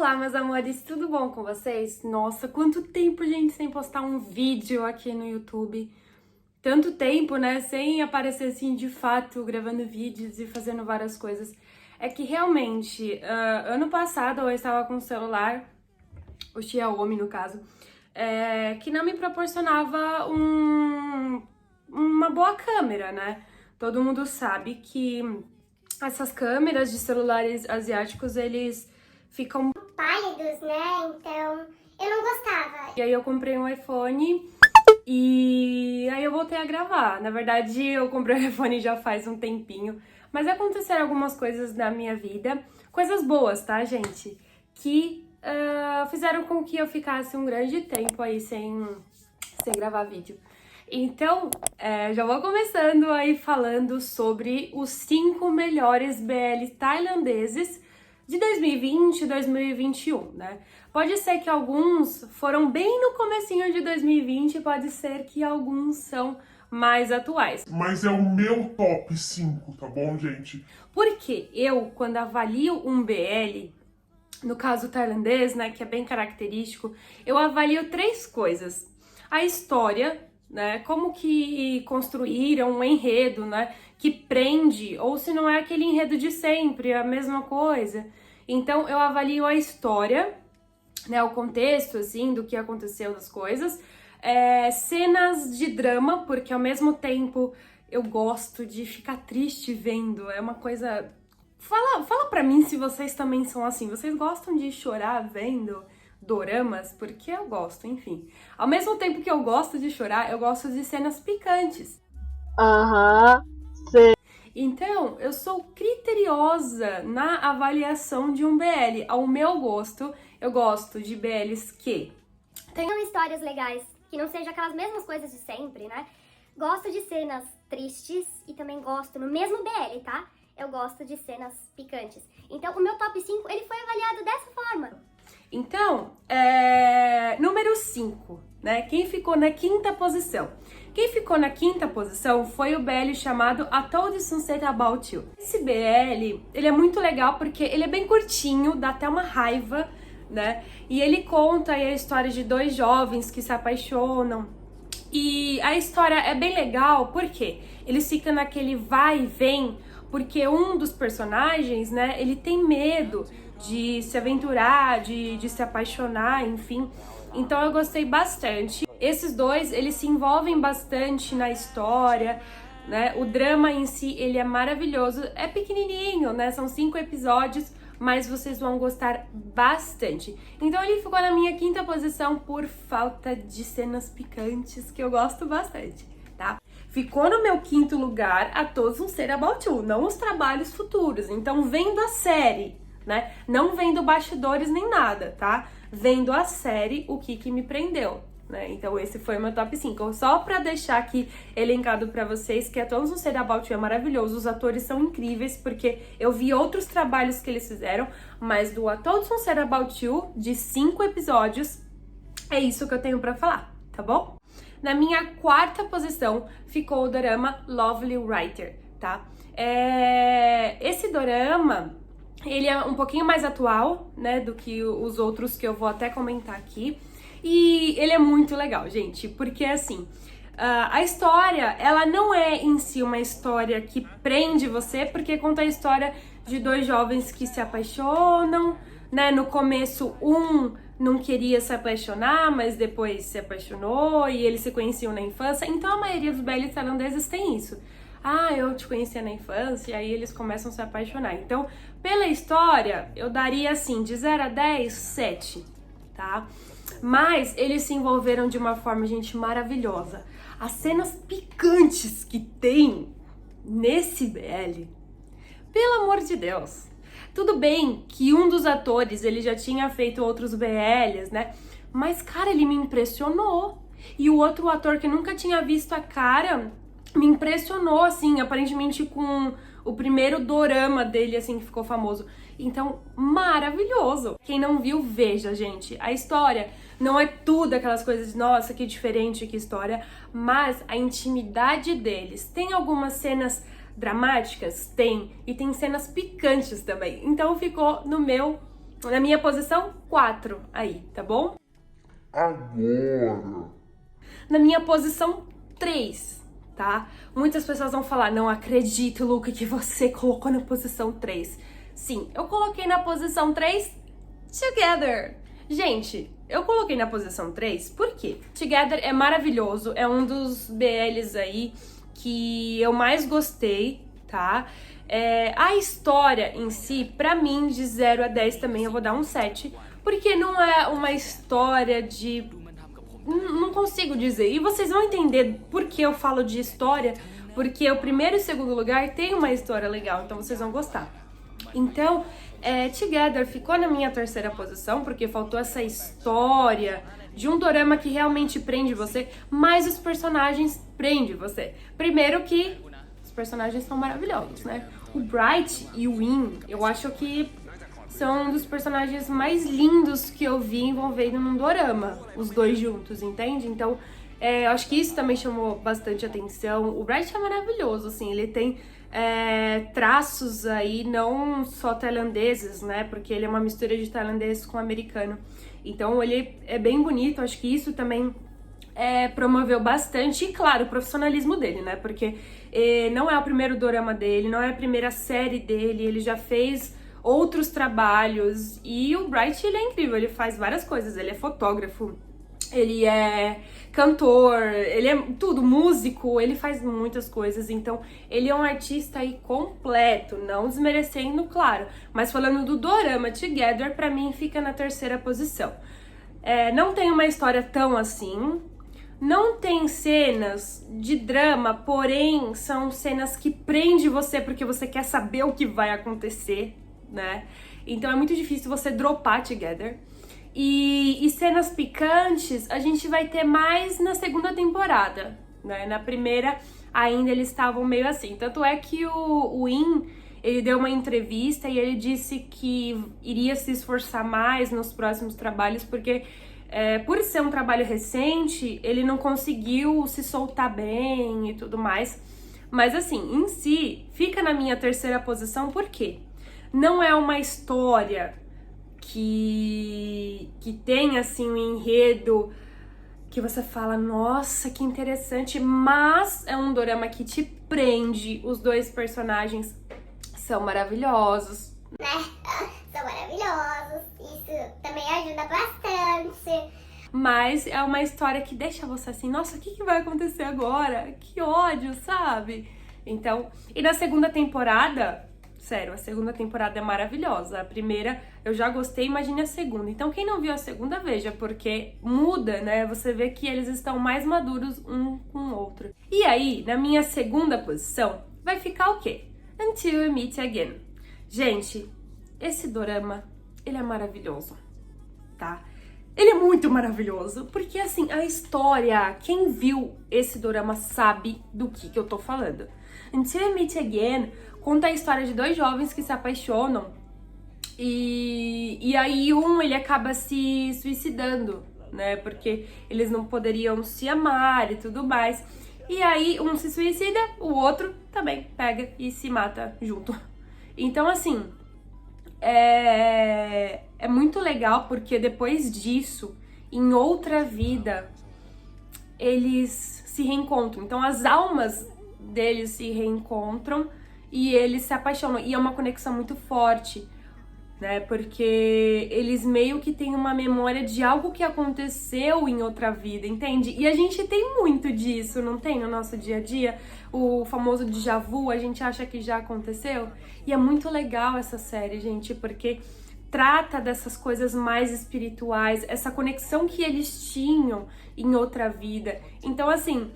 Olá, meus amores, tudo bom com vocês? Nossa, quanto tempo, gente, sem postar um vídeo aqui no YouTube. Tanto tempo, né, sem aparecer assim, de fato, gravando vídeos e fazendo várias coisas. É que realmente, ano passado eu estava com um celular, o Xiaomi no caso, que não me proporcionava uma boa câmera, né? Todo mundo sabe que essas câmeras de celulares asiáticos, eles ficam pálidos, né? Então eu não gostava. E aí eu comprei um iPhone e aí eu voltei a gravar. Na verdade, eu comprei o iPhone já faz um tempinho, mas aconteceram algumas coisas na minha vida, coisas boas, tá, gente? Que fizeram com que eu ficasse um grande tempo aí sem gravar vídeo. Então, já vou começando aí falando sobre os 5 melhores BL tailandeses de 2020 e 2021, né? Pode ser que alguns foram bem no comecinho de 2020, pode ser que alguns são mais atuais. Mas é o meu top 5, tá bom, gente? Porque eu, quando avalio um BL, no caso tailandês, né, que é bem característico, eu avalio 3 coisas. A história, né, como que construíram um enredo, né, que prende, ou se não é aquele enredo de sempre, a mesma coisa. Então, eu avalio a história, né, o contexto, assim, do que aconteceu das coisas, cenas de drama, porque ao mesmo tempo eu gosto de ficar triste vendo, é uma coisa... Fala pra mim se vocês também são assim, vocês gostam de chorar vendo doramas? Porque eu gosto, enfim. Ao mesmo tempo que eu gosto de chorar, eu gosto de cenas picantes. Sim. Então, eu sou criteriosa na avaliação de um BL. Ao meu gosto, eu gosto de BLs que Tenham histórias legais, que não sejam aquelas mesmas coisas de sempre, né? Gosto de cenas tristes e também gosto, no mesmo BL, tá? Eu gosto de cenas picantes. Então, o meu top 5, ele foi avaliado dessa forma. Então, número 5, né? Quem ficou na 5ª posição? Quem ficou na 5ª posição foi o BL chamado A Told Sunset About You. Esse BL, ele é muito legal porque ele é bem curtinho, dá até uma raiva, né? E ele conta aí a história de 2 jovens que se apaixonam. E a história é bem legal porque eles ficam naquele vai e vem, porque um dos personagens, né, ele tem medo de se aventurar, de se apaixonar, enfim. Então eu gostei bastante. Esses 2, eles se envolvem bastante na história, né? O drama em si, ele é maravilhoso. É pequenininho, né? São 5 episódios, mas vocês vão gostar bastante. Então ele ficou na minha 5ª posição por falta de cenas picantes, que eu gosto bastante, tá? Ficou no meu 5º lugar A Todos Sunset About You, não os trabalhos futuros. Então vendo a série, né? Não vendo bastidores nem nada, tá? Vendo a série, o que me prendeu, né? Então esse foi o meu top 5. Só pra deixar aqui elencado pra vocês que A Todos Sunset About You é maravilhoso, os atores são incríveis, porque eu vi outros trabalhos que eles fizeram, mas do A Todos Sunset About You, de 5 episódios, é isso que eu tenho pra falar, tá bom? Na minha 4ª posição ficou o dorama Lovely Writer, tá? Esse dorama, ele é um pouquinho mais atual, né, do que os outros que eu vou até comentar aqui. E ele é muito legal, gente, porque assim, a história, ela não é em si uma história que prende você, porque conta a história de 2 jovens que se apaixonam, né? No começo, um não queria se apaixonar, mas depois se apaixonou e eles se conheciam na infância. Então a maioria dos BL tailandeses tem isso. Ah, eu te conhecia na infância, e aí eles começam a se apaixonar. Então, pela história, eu daria assim, de 0 a 10, 7, tá? Mas eles se envolveram de uma forma, gente, maravilhosa. As cenas picantes que tem nesse BL, pelo amor de Deus. Tudo bem que um dos atores, ele já tinha feito outros BLs, né? Mas, cara, ele me impressionou. E o outro ator que nunca tinha visto a cara me impressionou, assim, aparentemente com o primeiro dorama dele, assim, que ficou famoso. Então, maravilhoso! Quem não viu, veja, gente. A história não é tudo aquelas coisas de, nossa, que diferente, que história, mas a intimidade deles. Tem algumas cenas dramáticas? Tem. E tem cenas picantes também. Então ficou no meu Na minha posição 4 aí, tá bom? Agora. Na minha posição 3, tá? Muitas pessoas vão falar, não acredito, Luca, que você colocou na posição 3. Sim, eu coloquei na posição 3 Together. Gente, eu coloquei na posição 3 porque Together é maravilhoso, é um dos BLs aí que eu mais gostei, tá? A história em si, pra mim, de 0 a 10 também eu vou dar um 7, porque não é uma história de... Não consigo dizer. E vocês vão entender por que eu falo de história, porque o primeiro e o segundo lugar tem uma história legal, então vocês vão gostar. Então, Together ficou na minha terceira posição, porque faltou essa história de um dorama que realmente prende você, mas os personagens prendem você. Primeiro que os personagens são maravilhosos, né? O Bright e o In, eu acho que são um dos personagens mais lindos que eu vi envolvendo num dorama, os dois juntos, entende? Então, eu acho que isso também chamou bastante atenção. O Bright é maravilhoso, assim, ele tem traços aí não só tailandeses, né? Porque ele é uma mistura de tailandês com americano. Então, ele é bem bonito, acho que isso também promoveu bastante, e claro, o profissionalismo dele, né? Porque não é o primeiro dorama dele, não é a primeira série dele, ele já fez outros trabalhos, e o Bright, ele é incrível, ele faz várias coisas, ele é fotógrafo, ele é cantor, ele é tudo, músico, ele faz muitas coisas, então ele é um artista aí completo, não desmerecendo, claro, mas falando do dorama Together, pra mim fica na terceira posição. Não tem uma história tão assim, não tem cenas de drama, porém são cenas que prendem você porque você quer saber o que vai acontecer, né? Então é muito difícil você dropar Together. E cenas picantes a gente vai ter mais na segunda temporada, né? Na primeira ainda eles estavam meio assim. Tanto é que o In, ele deu uma entrevista e ele disse que iria se esforçar mais nos próximos trabalhos, porque por ser um trabalho recente, ele não conseguiu se soltar bem e tudo mais. Mas assim, em si, fica na minha terceira posição, por quê? Não é uma história que tem, assim, um enredo que você fala, nossa, que interessante, mas é um dorama que te prende, os dois personagens são maravilhosos. São maravilhosos, isso também ajuda bastante. Mas é uma história que deixa você assim, nossa, o que vai acontecer agora? Que ódio, sabe? Então, e na segunda temporada... Sério, a segunda temporada é maravilhosa. A primeira eu já gostei, imagine a segunda. Então quem não viu a segunda, veja, porque muda, né? Você vê que eles estão mais maduros um com o outro. E aí, na minha segunda posição, vai ficar o quê? Until We Meet Again. Gente, esse dorama, ele é maravilhoso, tá? Ele é muito maravilhoso, porque assim, a história, quem viu esse dorama sabe do que eu tô falando. Until We Meet Again conta a história de dois jovens que se apaixonam e aí ele acaba se suicidando, né? Porque eles não poderiam se amar e tudo mais. E aí um se suicida, o outro também pega e se mata junto. Então assim, é muito legal porque depois disso, em outra vida, eles se reencontram. Então as almas deles se reencontram e eles se apaixonam. E é uma conexão muito forte, né? Porque eles meio que têm uma memória de algo que aconteceu em outra vida, entende? E a gente tem muito disso, não tem? No nosso dia a dia, o famoso déjà vu, a gente acha que já aconteceu. E é muito legal essa série, gente, porque trata dessas coisas mais espirituais, essa conexão que eles tinham em outra vida. Então, assim,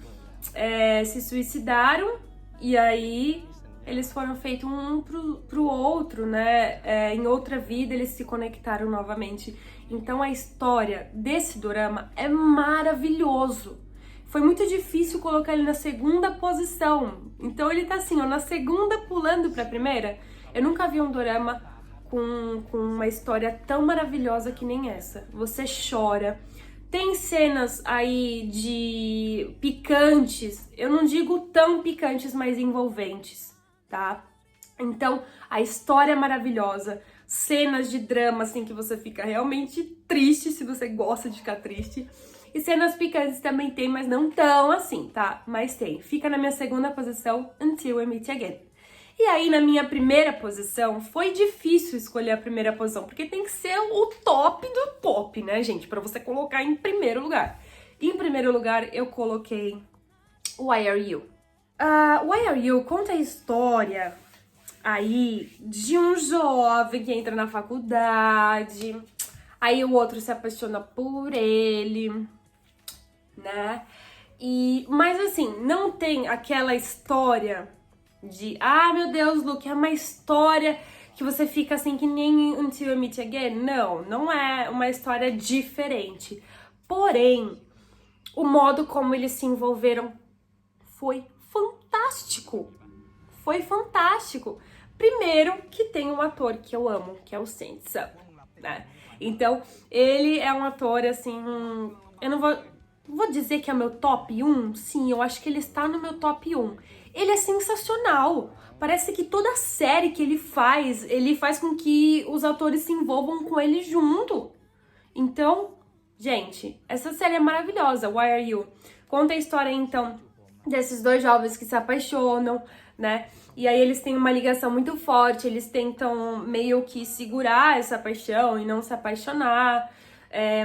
se suicidaram e aí eles foram feitos um pro outro, né? Em outra vida eles se conectaram novamente. Então a história desse dorama é maravilhoso. Foi muito difícil colocar ele na segunda posição. Então ele tá assim, ó, na segunda pulando pra primeira. Eu nunca vi um dorama com uma história tão maravilhosa que nem essa. Você chora. Tem cenas aí de picantes, eu não digo tão picantes, mas envolventes, tá? Então, a história é maravilhosa, cenas de drama, assim, que você fica realmente triste, se você gosta de ficar triste. E cenas picantes também tem, mas não tão assim, tá? Mas tem. Fica na minha segunda posição, Until We Meet Again. E aí, na minha primeira posição, foi difícil escolher a primeira posição, porque tem que ser o top do pop, né, gente? Pra você colocar em primeiro lugar. Em primeiro lugar, eu coloquei Why Are You? Why Are You conta a história aí de um jovem que entra na faculdade, aí o outro se apaixona por ele, né? Mas assim, não tem aquela história de, meu Deus, Luke, é uma história que você fica assim que nem Until You Meet Again. Não é uma história diferente. Porém, o modo como eles se envolveram foi fantástico. Foi fantástico. Primeiro que tem um ator que eu amo, que é o Sam, né? Então, ele é um ator, assim, eu não vou dizer que é meu top 1, sim, eu acho que ele está no meu top 1. Ele é sensacional. Parece que toda série que ele faz com que os atores se envolvam com ele junto. Então, gente, essa série é maravilhosa, Why Are You? Conta a história, então, desses dois jovens que se apaixonam, né? E aí eles têm uma ligação muito forte, eles tentam meio que segurar essa paixão e não se apaixonar.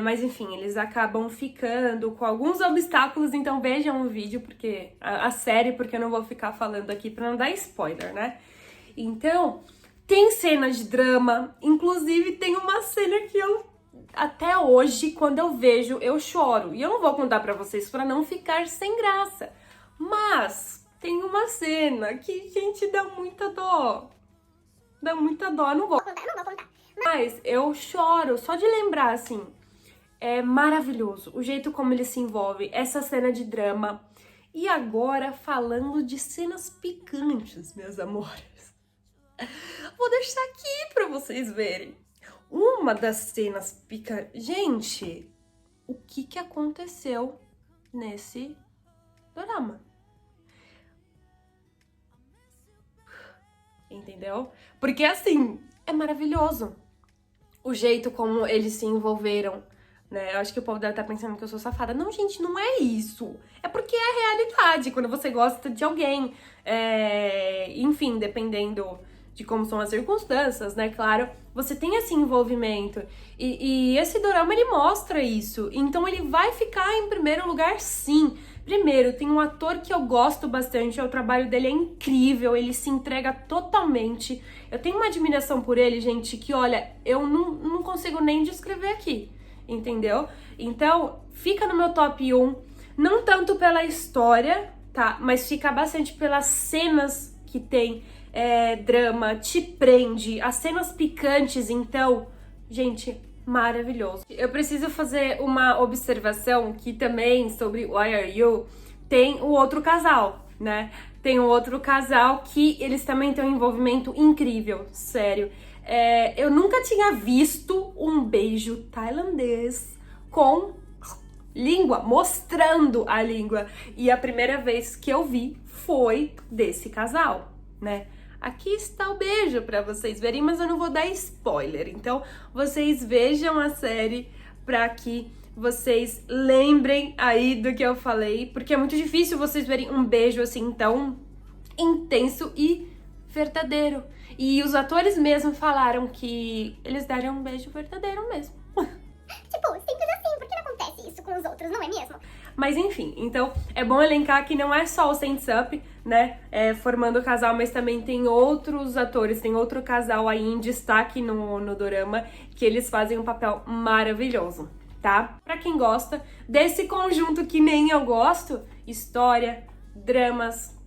Mas enfim, eles acabam ficando com alguns obstáculos, então vejam o vídeo, porque a série, porque eu não vou ficar falando aqui pra não dar spoiler, né? Então, tem cenas de drama, inclusive tem uma cena que eu, até hoje, quando eu vejo, eu choro. E eu não vou contar pra vocês pra não ficar sem graça. Mas tem uma cena que, gente, dá muita dó. Dá muita dó, eu não vou contar. Mas eu choro, só de lembrar, assim, é maravilhoso o jeito como ele se envolve, essa cena de drama. E agora, falando de cenas picantes, meus amores, vou deixar aqui pra vocês verem. Uma das cenas picantes... Gente, o que aconteceu nesse drama? Entendeu? Porque, assim, é maravilhoso o jeito como eles se envolveram, né? Eu acho que o povo deve estar pensando que eu sou safada. Não, gente, não é isso. É porque é a realidade, quando você gosta de alguém. Enfim, dependendo de como são as circunstâncias, né? Claro, você tem esse envolvimento. E esse dorama, ele mostra isso. Então, ele vai ficar em primeiro lugar, sim. Primeiro, tem um ator que eu gosto bastante, o trabalho dele é incrível, ele se entrega totalmente. Eu tenho uma admiração por ele, gente, que olha, eu não consigo nem descrever aqui, entendeu? Então, fica no meu top 1, não tanto pela história, tá? Mas fica bastante pelas cenas que tem drama, te prende, as cenas picantes, então, gente, maravilhoso. Eu preciso fazer uma observação que também sobre Why Are You tem o outro casal, né? Tem o outro casal que eles também têm um envolvimento incrível, sério. Eu nunca tinha visto um beijo tailandês com língua, mostrando a língua. E a primeira vez que eu vi foi desse casal, né? Aqui está o beijo pra vocês verem, mas eu não vou dar spoiler. Então, vocês vejam a série pra que vocês lembrem aí do que eu falei, porque é muito difícil vocês verem um beijo assim tão intenso e verdadeiro. E os atores mesmo falaram que eles deram um beijo verdadeiro mesmo. Tipo, simples assim, por que não acontece isso com os outros, não é mesmo? Mas enfim, então é bom elencar que não é só o Saint-Sup, né, formando o casal, mas também tem outros atores, tem outro casal aí em destaque no dorama, que eles fazem um papel maravilhoso, tá? Pra quem gosta desse conjunto que nem eu gosto, história, dramas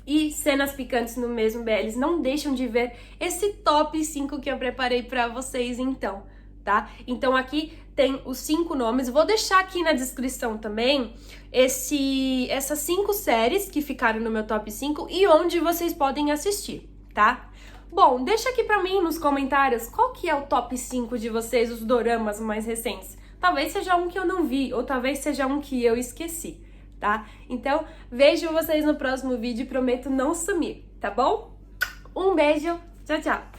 e cenas picantes no mesmo BLs, não deixam de ver esse top 5 que eu preparei pra vocês então, tá? Então aqui tem os 5 nomes, vou deixar aqui na descrição também essas 5 séries que ficaram no meu top 5 e onde vocês podem assistir, tá? Bom, deixa aqui pra mim nos comentários qual que é o top 5 de vocês, os doramas mais recentes. Talvez seja um que eu não vi, ou talvez seja um que eu esqueci, tá? Então, vejo vocês no próximo vídeo e prometo não sumir, tá bom? Um beijo, tchau, tchau!